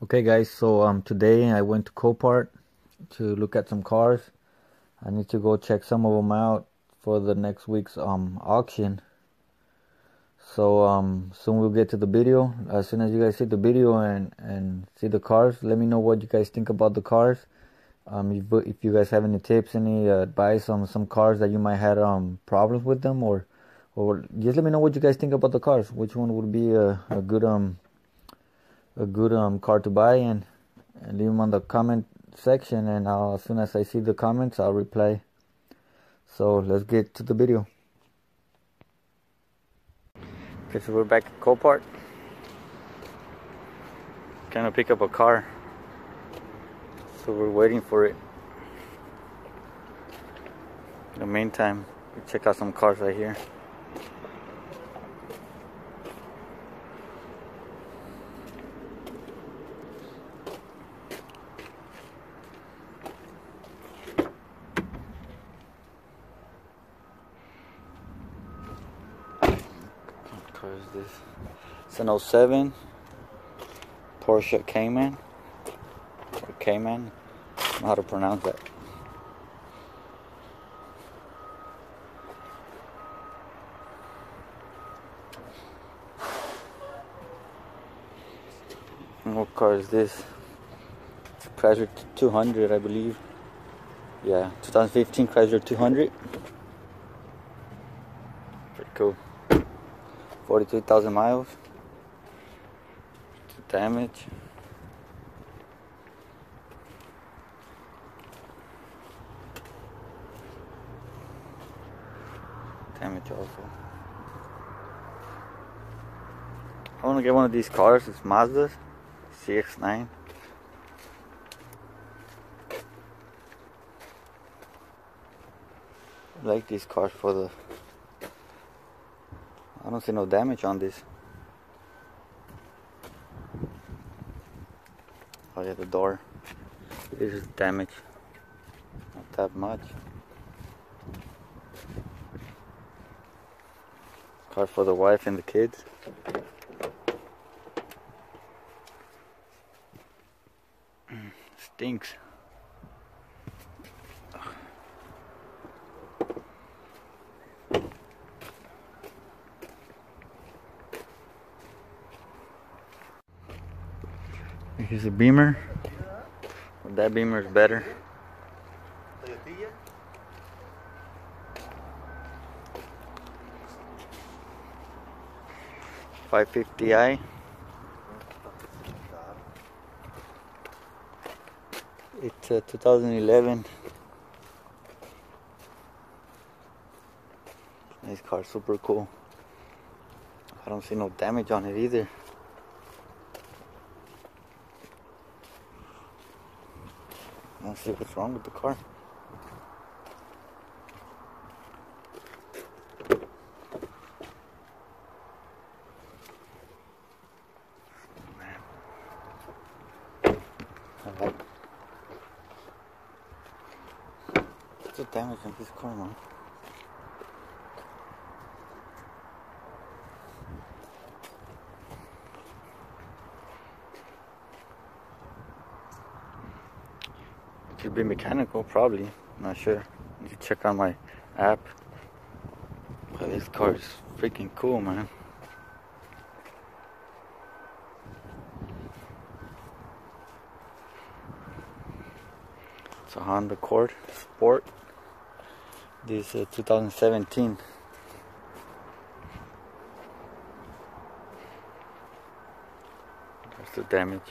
Okay guys, so today I went to Copart to look at some cars. I need to go check some of them out for the next week's auction. So soon we'll get to the video. As soon as you guys see the video and see the cars, let me know what you guys think about the cars. If you guys have any tips, any advice on some cars that you might have problems with them, or just let me know what you guys think about the cars. Which one would be a good car to buy, and leave them on the comment section, and as soon as I see the comments I'll reply. So let's get to the video. Okay, so we're back at Copart. Gonna pick up a car, so we're waiting for it. In the meantime, we check out some cars right here. What car is this? It's an 07 Porsche Cayman, or Cayman. I don't know how to pronounce that. And what car is this? It's a Chrysler 200, I believe. Yeah, 2015 Chrysler 200. Pretty cool. 42,000 miles. Damage. Damage also. I want to get one of these cars. It's Mazda's CX-9. I like these cars for the... I don't see no damage on this. Oh yeah, the door. This is damage. Not that much. Car for the wife and the kids. Stinks. Here's a Beamer. Well, that Beamer is better. 550i. It's a 2011. This car is super cool. I don't see no damage on it either. I don't see what's wrong with the car. What's the damage on this car, man? Could be mechanical, probably. Not sure. Need to check on my app. But this car is freaking cool, man. It's a Honda Accord Sport. This is 2017. That's the damage.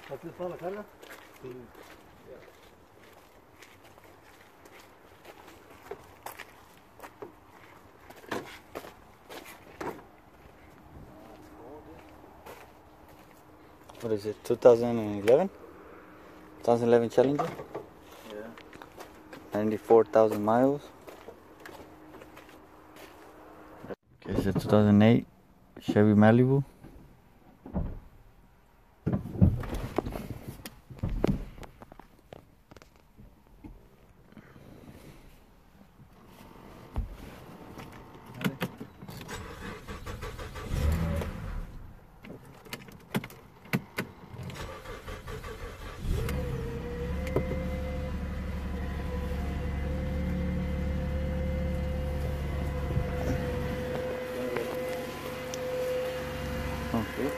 ¿Aquí está la carga? Sí. What is it, 2011? 2011 Challenger? Yeah. 94,000 miles. Okay, it's a 2008 Chevy Malibu. Okay.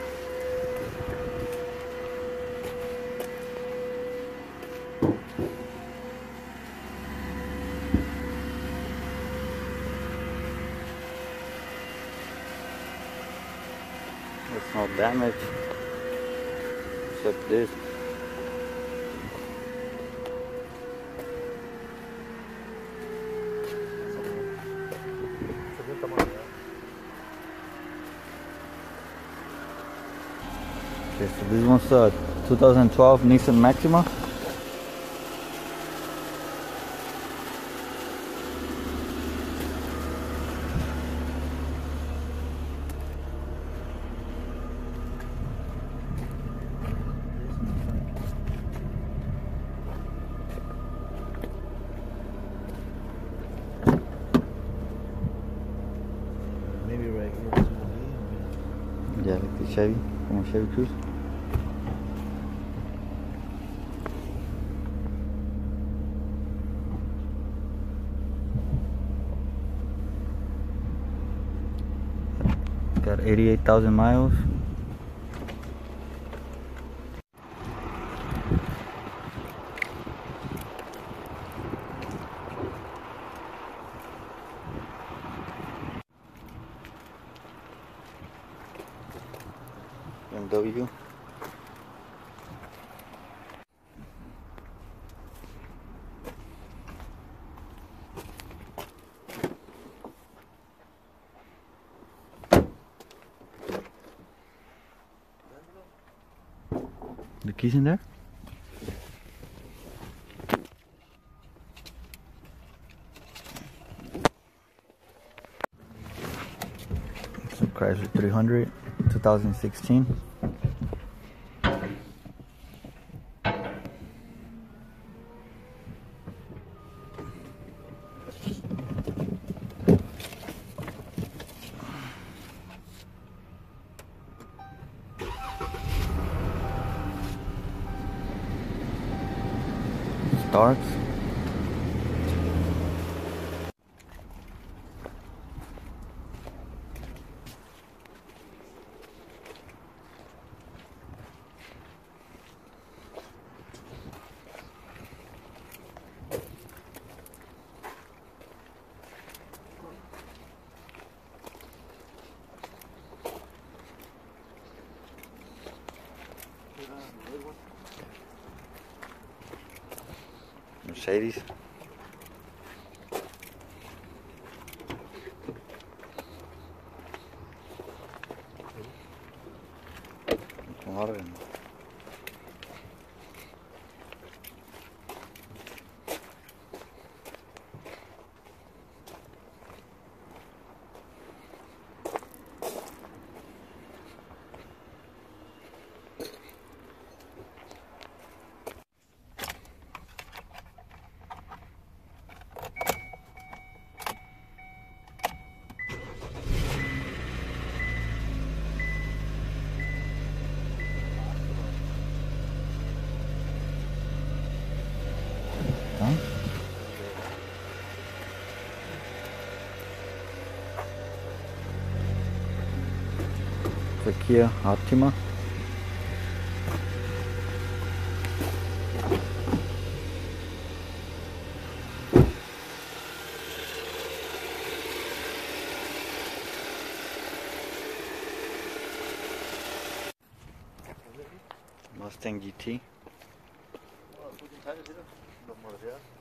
It's not damaged, except this. Okay, so this one's a 2012 Nissan Maxima. Maybe right here. Yeah, like the Chevy, como Chevy Cruze. Got 88,000 miles. BMW. The keys in there? Some Chrysler 300, 2016. Starts. Mercedes. Con órgano. Huh? The Kia Optima. Mustang GT. Oh, switching tires here. No more, yeah.